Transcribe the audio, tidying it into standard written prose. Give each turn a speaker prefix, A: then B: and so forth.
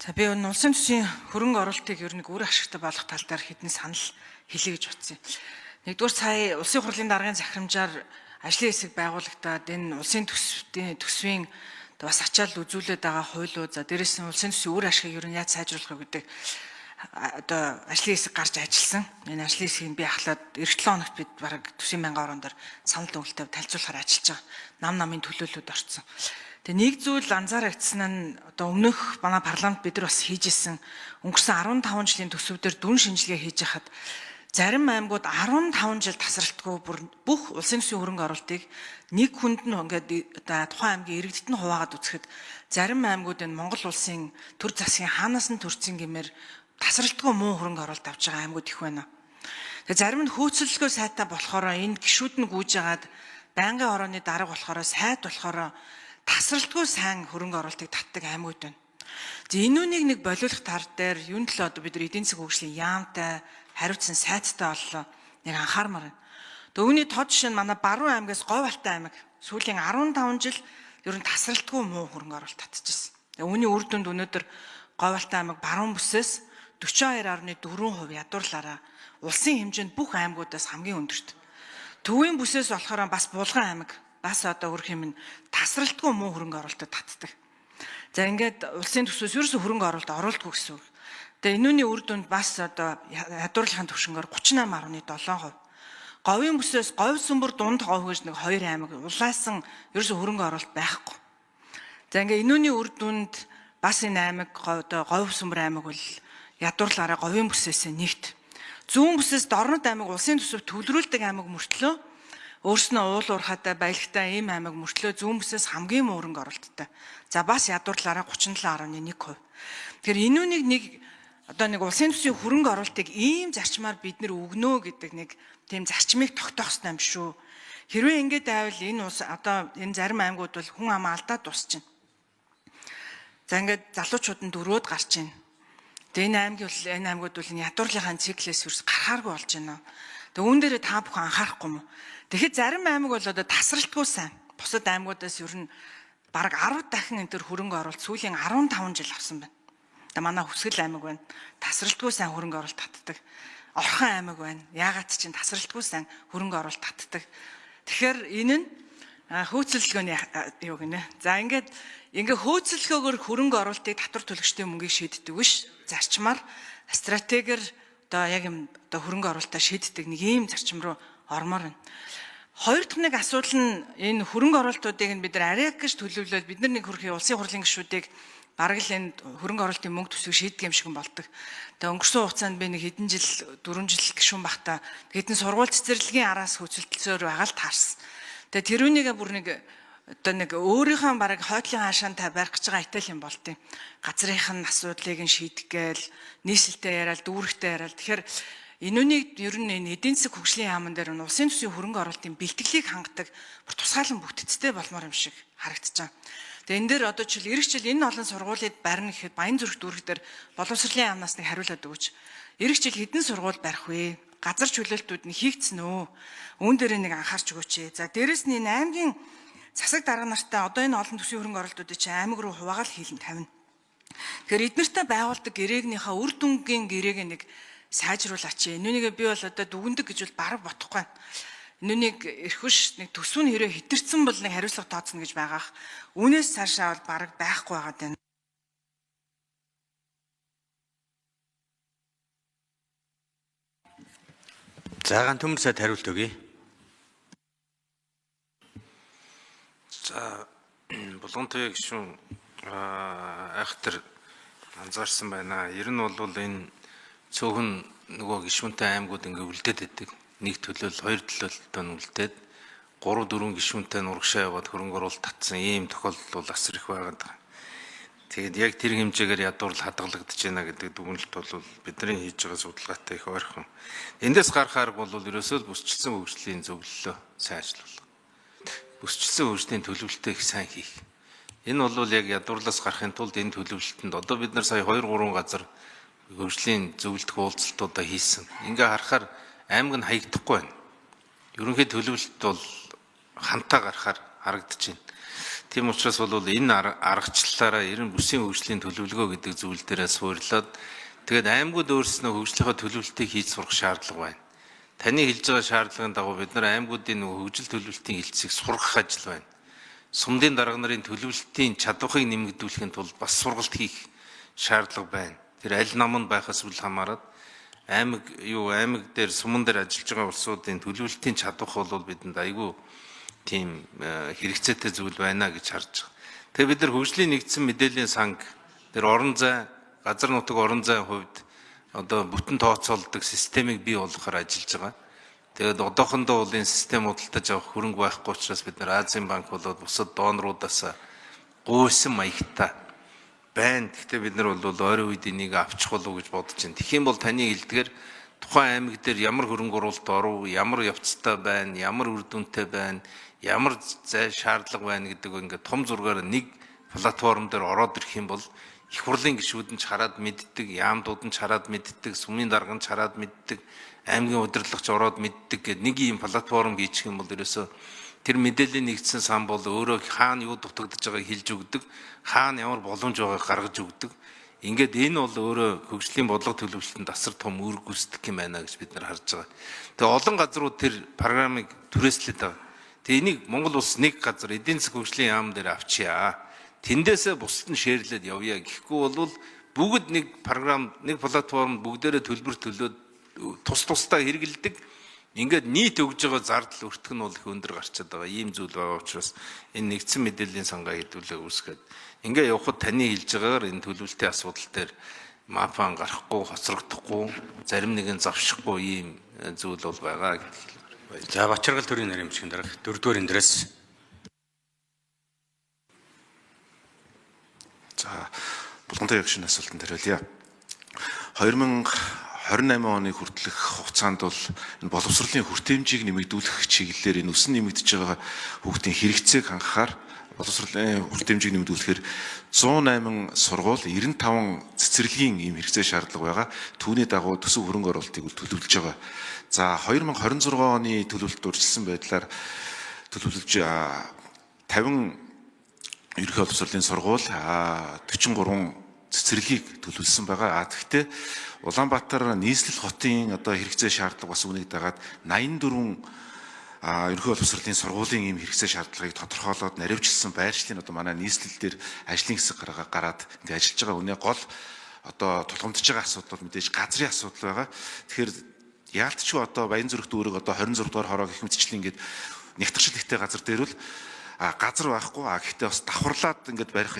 A: За би энэ улсын төсвийн хөрөнгө оруулалтыг ер нь үр ашигтай болгох тал дээр хэдэн санал хэлье гэж бодсон. Нэгдүгээр сая улсын хурлын даргын захирамжаар ажлын хэсэг байгуулагдаад энэ улсын төсвийн бас ачаал үзүүлээд байгаа хуулиу за дээрээс нь улсын төсвийн үр ашигыг ер нь яаж сайжруулах вэ гэдэг одоо ажлын хэсэг гарч ажилласан. Энэ ажлын хэсгийг би ахлаад эх 7 хоногт бид бараг 40,000 орноор санал дүгнэлтэд танилцуулахаар ажиллаж байгаа. Намын төлөөлөлд орсон. Тэгээ нэг зүйл анзаарагдсан нь одоо өмнөх манай парламент бид нар бас хийжсэн өнгөрсөн 15 жилийн төсөвдөр дүн шинжилгээ хийж хахад зарим аймагуд 15 жил тасралтгүй бүх улсын төсвийн хөрөнгө оруулалтыг нэг хүнд нь ингээд одоо тухайн аймгийн иргэдэд нь хуваагаад үзэхэд зарим аймагуд энэ Монгол улсын төр засгийн хаанаас нь төрсэн гэмээр тасралтгүй муу хөрөнгө оруулалт авч байгаа аймагуд их байна. Тэгээ зарим нь хөөцөлгөө сайтай болохоор энэ гишүүд нь гүйж агаад байнгын орооны дарга болохоор сайд болохоор тасралтгүй сайн хөрөнгө оруулалтыг татдаг аймагуд байна. Энүүнийг нэг болиулах тал дээр юун төлөө одоо бид нар эдийн засгийн хөгжлийн яамтай хариуцсан сайттай боллоо нэг анхаармаар байна. Тэгээ үүний тод жишээ нь манай Баруун аймгаас Говь Алтай аймаг сүүлийн 15 жил ер нь тасралтгүй муу хөрөнгө оруулалт татчихсан. Тэгээ үүний үр дүнд өнөөдөр Говь Алтай аймаг баруун бүсээс 42.4% ядуурлаараа улсын хэмжээнд бүх аймагуудаас хамгийн өндөрт. Төвийн бүсээс болохоор бас Булган аймаг бас одоо өрх юм тасралтгүй муу хөрөнгө оруулалтад татдаг. За ингээд улсын төсвөөс ерөөсө хөрөнгө оруулалт оруулдаггүй гэсэн үг. Тэгээ энүүний үр дүнд бас одоо ядуурлахын төвшнгөөр 38.7%. Говийн бүсээс Говь Сүмбэр дунд Говь гэж нэг 2 аймаг улаасан ерөөсө хөрөнгө оруулалт байхгүй. За ингээд энүүний үр дүнд бас энэ аймаг одоо Говь Сүмбэр аймаг бол ядуурлаараа Говийн бүсээс нэгт. Зүүн бүсээс Дорнод аймаг улсын төсөв төвлөрүүлдэг аймаг мөртлөө өөрснөө уул уурхаатай баялагтай ийм аймаг мөртлөө зүүн бүсээс хамгийн муу хөрөнгө оруулалттай. За бас ядуурлаараа 37.1%. Тэгэхээр энүүнийг нэг одоо нэг улсын төсвийн хөрөнгө оруулалтыг ийм зарчмаар бид нэр өгнө гэдэг нэг тийм зарчмыг тогтоох хэрэгтэй юм шүү. Хэрвээ ингэж байвал энэ ус одоо энэ зарим аймагуд бол хүн амаа алдаад дуусчихна. За ингээд залуучууд нь дөрөөд гарч ийн. Тэгээ энэ аймагуд бол ядуурлахын циклээс ерөөс гарахааргүй болж байна. Тэгээ үүн дээрээ та бүхэн анхаарахгүй юм. Тэгэхээр зарим аймаг бол одоо тасралтгүй сайн. Бусад аймагуудаас ер нь бараг 10 дахин энэ төр хөрөнгө оруулалт сүүлийн 15 жил авсан байна. Тэгээ манай Хүсгэл аймаг байна. Тасралтгүй сайн хөрөнгө оруулалт татдаг. Орхон аймаг байна. Яагаад ч тасралтгүй сайн хөрөнгө оруулалт татдаг. Тэгэхээр энэ нь хөөцөлгөөний юу гинэ. За ингээд хөөцөлгөөгөр хөрөнгө оруулалтыг татвар төлөгчдийн мөнгийг шийддэг биш. Зарчмаар стратегиэр одоо яг юм одоо хөрөнгө оруулалтаа шийддэг нэг ийм зарчим руу ормоор байна. Хоёр дахь нэг асуудал нь энэ хөрөнгө оруулалтуудыг бид нар арай гэж төлөвлөөл бид нар нэг хөрхийн улсын хурлын гишүүдийг бараг л энэ хөрөнгө оруулалтын мөнгө төсвийг шийддэг юм шиг болдог. Тэгээ өнгөрсөн хугацаанд би нэг хэдэн жил 4 жил гишүүн бахта хэдэн сургууль цэцэрлэгийн араас хөцөлтөлсөөр байгаа л таарсан. Тэгээ тэрүүнийгээ бүр нэг одоо нэг өөрийнхөө бараг хойдлын хаашаантай барих гэж байгаа итэл юм болтыг. Газрынхын асуудлыг нь шийдэх гээл нийслэлтэй яриад дүүрэгтэй яриад тэгэхээр энүүнийг ер нь энэ эдийн засгийн хөгжлийн яамн дээр нь улсын төсвийн хөрөнгө оруулалтын бэлтгэлийг хангадаг тусгаалan бүтцтэй болмоор юм шиг харагдаж байна. Тэгээ энэ дээр одоо жишээл эх жил энэ олон сургуулиуд барина гэхэд Баянзүрх дүүрэг дээр боловсролын яамнаас нэг хариулаад өгөөч. Эх жил хэдэн сургууль барих вэ? Газар чөлөөлтүүд нь хийгдсэн үү? Үүн дээр нэг анхаарч өгөөч. За дээрэс нь энэ аймгийн засаг дарга нартай одоо энэ олон төсвийн хөрөнгө оруулалтуудыг чинь аймаг руу хуваагаал хийлэн тавина. Тэгэхээр эднэртэй байгуулдаг гэрээгнийхээ үр дүнгийн гэрээг нэг сайжруулаач. Энүүнийг би бол одоо дүгндэг гэж бол бараг бодохгүй байна. Энүүнийг эрхвш нэг төсөв нь хэрэг хитэрсэн бол нэг хариуцлага тооцно гэж байгаах. Үүнээс цаашаа бол бараг байхгүй байгаад байна.
B: Заагаан Төмөр сайд хариулт өгье.
C: За Булгантайгийн гишүүн айхтар анзаарсан байна. Ер нь бол энэ цөөхөн нөгөө гишүүнтэй аймагуд ингээ үлдээд байдаг. Нэг төлөөл, хоёр төлөөлөлтөд нь үлдээд 3-4 гишүүнтэй нурагшаа яваад хөрөнгө оруулалт татсан ийм тохиолдол бол асар их байгаад байна. Тэгээд яг тэр хэмжээгээр ядуурл хадгалагдаж байна гэдэг дүгнэлт бол бидний хийж байгаа судалгаатай их ойрхон. Эндээс гарахаар бол ерөөсөө бүсчилсэн хөгжлийн зөвлөлөө сайжруулах. Бүсчилсэн хөгжлийн төлөвлөлтөө их сайн хийх. Энэ бол яг ядуурлаас гарахын тулд энэ төлөвлөлтөнд одоо бид нар сая 2-3 газар хөгжлийн зөвлөлтөх уулзалтуудаа хийсэн. Ингээ харахаар аймаг нь хаягдахгүй байна. Ерөнхий төлөвлөлт бол хантаа гарахаар харагдаж байна. Тийм учраас бол энэ аргачлалаараа ер нь бүсийн хөгжлийн төлөвлөгөө гэдэг зүйл дээрээ суурилаад тэгээд аймагуд өөрснөө хөгжлийнхаа төлөвлөлтийг хийж сурах шаардлага байна. Таны хэлж байгаа шаардлагын дагуу бид нар аймагуудын хөгжил төлөвлөлтийн хилцгийг сургах ажил байна. Сумдын дарга нарын төлөвлөлтийн чадварыг нэмэгдүүлэхийн тулд бас сургалт хийх шаардлага байна. Тэр аль наманд байхаас үл хамааран аймаг дээр суман дээр ажиллаж байгаа улсуудын төлөвлөлтийн чадвар бол бидэнд айгүй тийм хэрэгцээтэй зүйл байна гэж харж байгаа. Тэгээ бид нар хөгжлийн нэгдсэн мэдээллийн санг тэр орон зай, газар нутаг орон зайн хувьд одоо бүтэн тооцоолдог системийг бий болгохоор ажиллаж байгаа. Тэгээд одоохондоо бол энэ систем худалдаж авах хөрөнгө байхгүй учраас бид нар Азийн банк болоод бусад донорудаас гуйсан маягтай байна. Гэхдээ бид нар бол ойрын үед энийг авчих болов гэж бодож байна. Тэгэх юм бол таны хэлдгээр тухайн аймаг дээр ямар хөрөнгө оруулалт оров, ямар явцтай байна, ямар үр дүнтэй байна, ямар зай шаардлага байна гэдэг ингээд том зургаар нэг платформ дээр ороод ирэх юм бол их хурлын гишүүд нь ч хараад мэддэг, яамдууд нь ч хараад мэддэг, сумын дарга нь ч хараад мэддэг, аймгийн удирдлагч ороод мэддэг гэдэг нэг ийм платформ хийчих юм бол ерөөсөө тэр мэдээллийн нэгдсэн сан бол өөрөө хаана юу дутагдж байгааг хэлж өгдөг, хаана ямар боломж байгааг гаргаж өгдөг. Ингээд энэ бол өөрөө хөгжлийн бодлого төлөвлөлтөнд асар том үр гүйцэтгэх юм байна гэж бид нар харж байгаа. Тэгээ олон газрууд тэр программыг түрээслээд байгаа. Тэгээ энийг Монгол улс нэг газар эдийн засаг хөгжлийн яам дээр авчия. Тэндээсээ бусад нь шеэрлээд явъя гэхгүй бол бүгд нэг програм, нэг платформ бүгдээрээ төлбөр төлөөд тусдаа хэрэгэлдэг. Ингээд нийт өгж байгаа зардал өртөх нь бол их өндөр гарчаад байгаа. Ийм зүйл байгаа учраас энэ нэгдсэн мэдээллийн сангаа хэдүүлээ үүсгээд ингээ явхад таны хэлж байгаагаар энэ төлөвлөлтийн асуудал дээр мапан гарахгүй, хоцрогдохгүй, зарим нэгэн завшихгүй ийм зүйл бол байгаа гэдэг хэлмээр.
B: За Бачаргал төрийн нарийн бичгийн дарга 4-р эндрээс.
D: За Булгантай ягшин асуултанд хариулъя. 2028 оны хүртэлх хугацаанд бол энэ боловсролын хүртээмжийг нэмэгдүүлэх чиглэлээр энэ өсөн нэмэгдэж байгаа хүүхдийн хэрэгцээг хангахаар боловсролын хүртээмжийг нэмэгдүүлэхээр 108 сургууль 95 цэцэрлэгийн ийм хэрэгцээ шаардлага байгаа. Түүний дагуу төсөв хөрөнгө оруулалтыг төлөвлөж байгаа. За 2026 оны төлөвлөлт урьдчилсан байдлаар төлөвлөж 50 ерөнхий боловсролын сургууль 43 цэцэрлэгийг төлөвлөсөн байгаа. Тэгэхдээ Улаанбаатар нийслэл хотын одоо хэрэгцээ шаардлага бас үнийг дагаад 84 ерөнхий боловсролын сургуулийн ийм хэрэгцээ шаардлагыг тодорхойлоод наривчилсан байршлын одоо манай нийслэл дээр ажлын хэсэг гараад ингэ ажиллаж байгаа. Үнэ гол одоо тулгамдж байгаа асуудал бол мэдээж газрын асуудал байгаа. Тэгэхээр яалтчгүй одоо Баянзүрх дүүрэг одоо 26 дугаар хороо гэх мэтчлэн ингээд нягтрагчл ихтэй газар дээр бол газар байхгүй. Гэхдээ бас давхарлаад ингээд барих